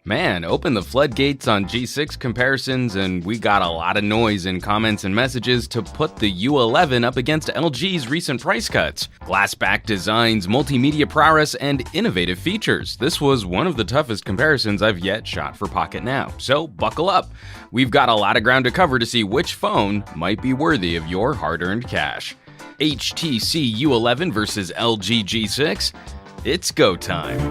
Man, open the floodgates on G6 comparisons and we got a lot of noise in comments and messages to put the U11 up against LG's recent price cuts. Glass-back designs, multimedia prowess, and innovative features. This was one of the toughest comparisons I've yet shot for Pocket Now, so buckle up. We've got a lot of ground to cover to see which phone might be worthy of your hard-earned cash. HTC U11 versus LG G6? It's go time.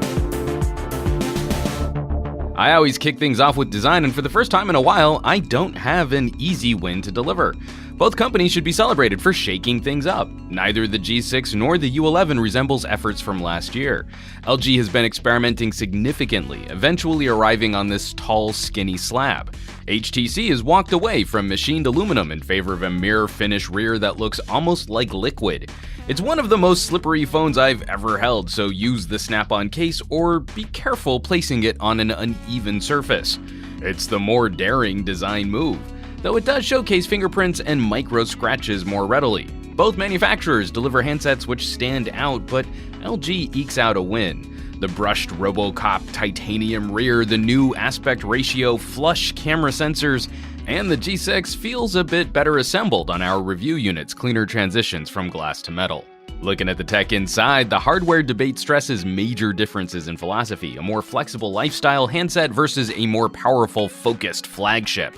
I always kick things off with design, and for the first time in a while, I don't have an easy win to deliver. Both companies should be celebrated for shaking things up. Neither the G6 nor the U11 resembles efforts from last year. LG has been experimenting significantly, eventually arriving on this tall, skinny slab. HTC has walked away from machined aluminum in favor of a mirror finish rear that looks almost like liquid. It's one of the most slippery phones I've ever held, so use the snap-on case or be careful placing it on an uneven surface. It's the more daring design move, though it does showcase fingerprints and micro scratches more readily. Both manufacturers deliver handsets which stand out, but LG ekes out a win. The brushed RoboCop titanium rear, the new aspect ratio flush camera sensors, and the G6 feels a bit better assembled on our review unit's cleaner transitions from glass to metal. Looking at the tech inside, the hardware debate stresses major differences in philosophy, a more flexible lifestyle handset versus a more powerful, focused flagship.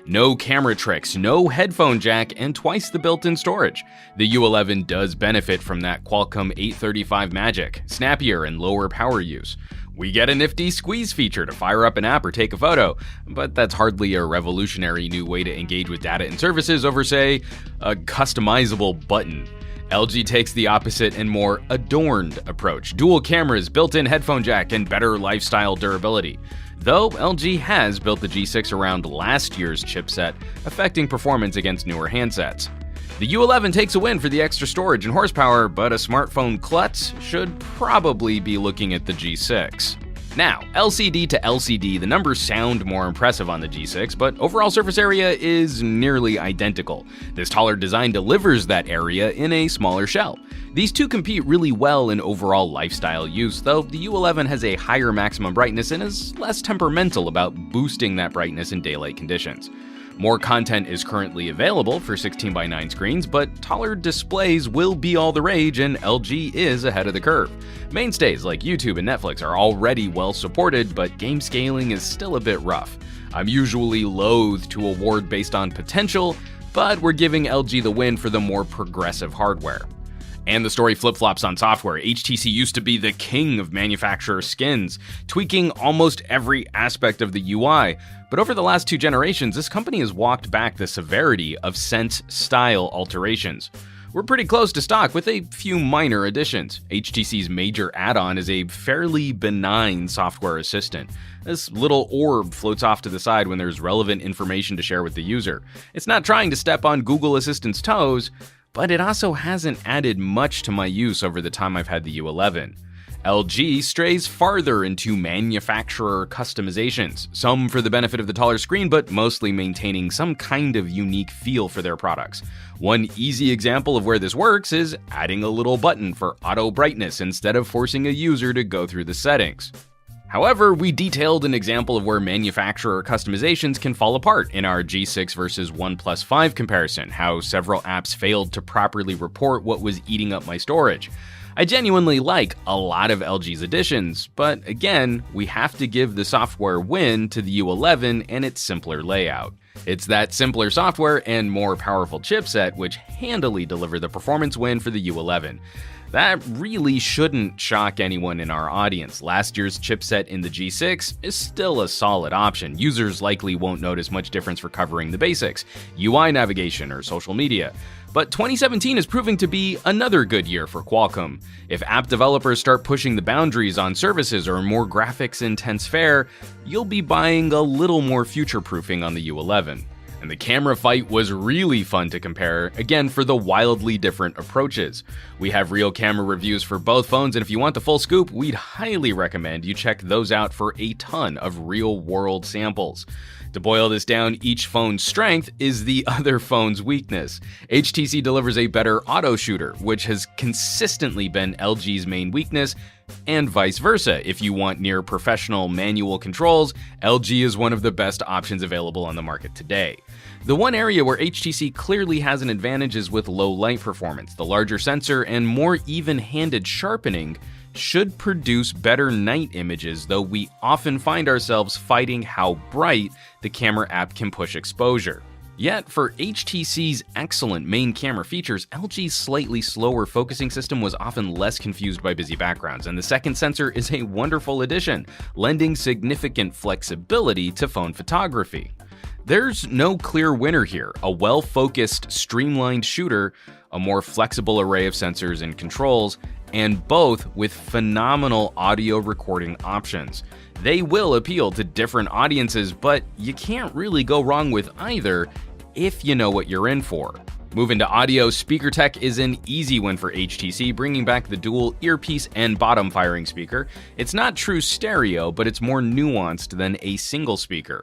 No camera tricks, no headphone jack, and twice the built-in storage. The U11 does benefit from that Qualcomm 835 magic, snappier and lower power use. We get a nifty squeeze feature to fire up an app or take a photo, but that's hardly a revolutionary new way to engage with data and services over, say, a customizable button. LG takes the opposite and more adorned approach. Dual cameras, built-in headphone jack, and better lifestyle durability. Though LG has built the G6 around last year's chipset, affecting performance against newer handsets. The U11 takes a win for the extra storage and horsepower, but a smartphone klutz should probably be looking at the G6. Now, LCD to LCD, the numbers sound more impressive on the G6, but overall surface area is nearly identical. This taller design delivers that area in a smaller shell. These two compete really well in overall lifestyle use, though the U11 has a higher maximum brightness and is less temperamental about boosting that brightness in daylight conditions. More content is currently available for 16:9 screens, but taller displays will be all the rage, and LG is ahead of the curve. Mainstays like YouTube and Netflix are already well supported, but game scaling is still a bit rough. I'm usually loath to award based on potential, but we're giving LG the win for the more progressive hardware. And the story flip-flops on software. HTC used to be the king of manufacturer skins, tweaking almost every aspect of the UI. But over the last two generations, this company has walked back the severity of Sense-style alterations. We're pretty close to stock with a few minor additions. HTC's major add-on is a fairly benign software assistant. This little orb floats off to the side when there's relevant information to share with the user. It's not trying to step on Google Assistant's toes, but it also hasn't added much to my use over the time I've had the U11. LG strays farther into manufacturer customizations, some for the benefit of the taller screen, but mostly maintaining some kind of unique feel for their products. One easy example of where this works is adding a little button for auto brightness instead of forcing a user to go through the settings. However, we detailed an example of where manufacturer customizations can fall apart in our G6 versus OnePlus 5 comparison, how several apps failed to properly report what was eating up my storage. I genuinely like a lot of LG's additions, but again, we have to give the software win to the U11 and its simpler layout. It's that simpler software and more powerful chipset which handily deliver the performance win for the U11. That really shouldn't shock anyone in our audience. Last year's chipset in the G6 is still a solid option. Users likely won't notice much difference for covering the basics, UI navigation, or social media. But 2017 is proving to be another good year for Qualcomm. If app developers start pushing the boundaries on services or more graphics-intense fare, you'll be buying a little more future-proofing on the U11. And the camera fight was really fun to compare, again for the wildly different approaches. We have real camera reviews for both phones, and if you want the full scoop, we'd highly recommend you check those out for a ton of real-world samples. To boil this down, each phone's strength is the other phone's weakness. HTC delivers a better auto shooter, which has consistently been LG's main weakness, And vice versa. If you want near professional manual controls, LG is one of the best options available on the market today. The one area where HTC clearly has an advantage is with low light performance. The larger sensor and more even-handed sharpening should produce better night images, though we often find ourselves fighting how bright the camera app can push exposure. Yet, for HTC's excellent main camera features, LG's slightly slower focusing system was often less confused by busy backgrounds, and the second sensor is a wonderful addition, lending significant flexibility to phone photography. There's no clear winner here. A well-focused, streamlined shooter, a more flexible array of sensors and controls, and both with phenomenal audio recording options. They will appeal to different audiences, but you can't really go wrong with either if you know what you're in for. Moving to audio, speaker tech is an easy win for HTC, bringing back the dual earpiece and bottom-firing speaker. It's not true stereo, but it's more nuanced than a single speaker.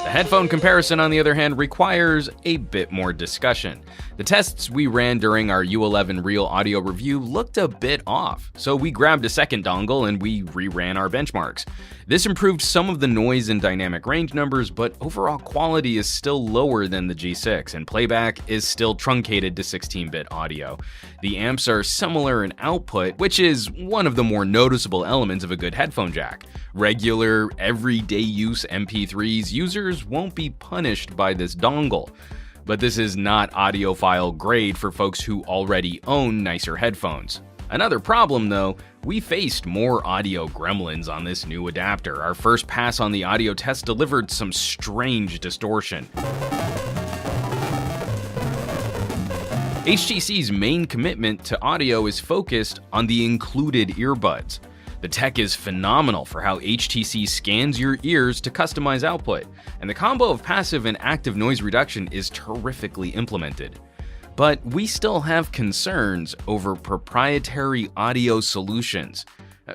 The headphone comparison, on the other hand, requires a bit more discussion. The tests we ran during our U11 Real audio review looked a bit off, so we grabbed a second dongle and we reran our benchmarks. This improved some of the noise and dynamic range numbers, but overall quality is still lower than the G6, and playback is still truncated to 16-bit audio. The amps are similar in output, which is one of the more noticeable elements of a good headphone jack. Regular, everyday use MP3s users won't be punished by this dongle. But this is not audiophile grade for folks who already own nicer headphones. Another problem though, we faced more audio gremlins on this new adapter. Our first pass on the audio test delivered some strange distortion. HTC's main commitment to audio is focused on the included earbuds. The tech is phenomenal for how HTC scans your ears to customize output, and the combo of passive and active noise reduction is terrifically implemented. But we still have concerns over proprietary audio solutions.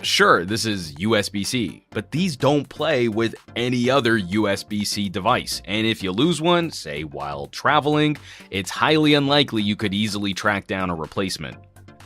Sure, this is USB-C, but these don't play with any other USB-C device, and if you lose one, say while traveling, it's highly unlikely you could easily track down a replacement.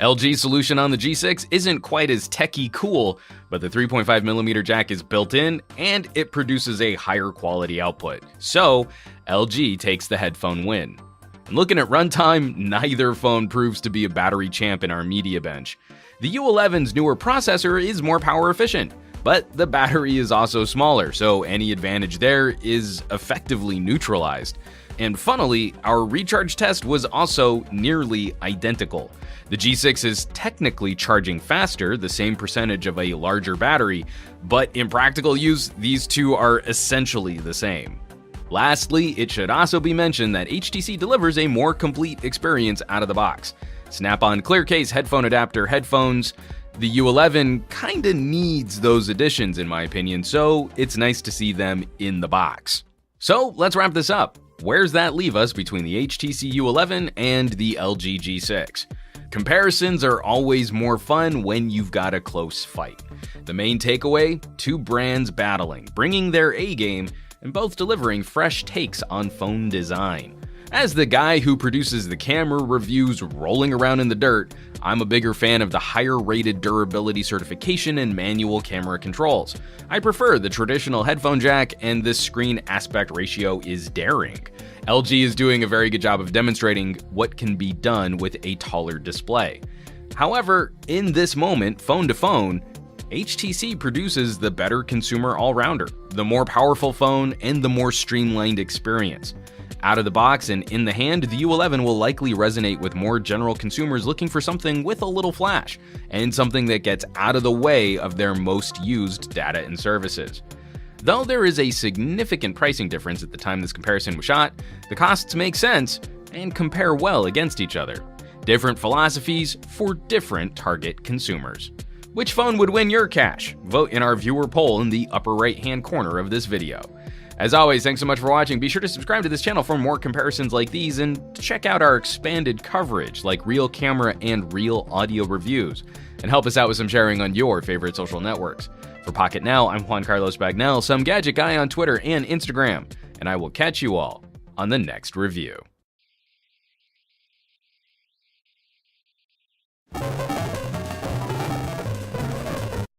LG's solution on the G6 isn't quite as techy cool, but the 3.5mm jack is built in and it produces a higher quality output. So, LG takes the headphone win. And looking at runtime, neither phone proves to be a battery champ in our media bench. The U11's newer processor is more power efficient, but the battery is also smaller, so any advantage there is effectively neutralized. And funnily, our recharge test was also nearly identical. The G6 is technically charging faster, the same percentage of a larger battery, but in practical use, these two are essentially the same. Lastly, it should also be mentioned that HTC delivers a more complete experience out of the box. Snap-on clear case headphone adapter headphones. The U11 kinda needs those additions in my opinion, so it's nice to see them in the box. So let's wrap this up. Where's that leave us between the HTC U11 and the LG G6? Comparisons are always more fun when you've got a close fight. The main takeaway? Two brands battling, bringing their A-game, and both delivering fresh takes on phone design. As the guy who produces the camera reviews rolling around in the dirt, I'm a bigger fan of the higher rated durability certification and manual camera controls. I prefer the traditional headphone jack, and this screen aspect ratio is daring. LG is doing a very good job of demonstrating what can be done with a taller display. However, in this moment, phone to phone, HTC produces the better consumer all-rounder, the more powerful phone, and the more streamlined experience. Out of the box and in the hand, the U11 will likely resonate with more general consumers looking for something with a little flash, and something that gets out of the way of their most used data and services. Though there is a significant pricing difference at the time this comparison was shot, the costs make sense and compare well against each other. Different philosophies for different target consumers. Which phone would win your cash? Vote in our viewer poll in the upper right-hand corner of this video. As always, thanks so much for watching. Be sure to subscribe to this channel for more comparisons like these, and check out our expanded coverage like real camera and real audio reviews, and help us out with some sharing on your favorite social networks. For Pocket Now, I'm Juan Carlos Bagnell, some gadget guy on Twitter and Instagram, and I will catch you all on the next review.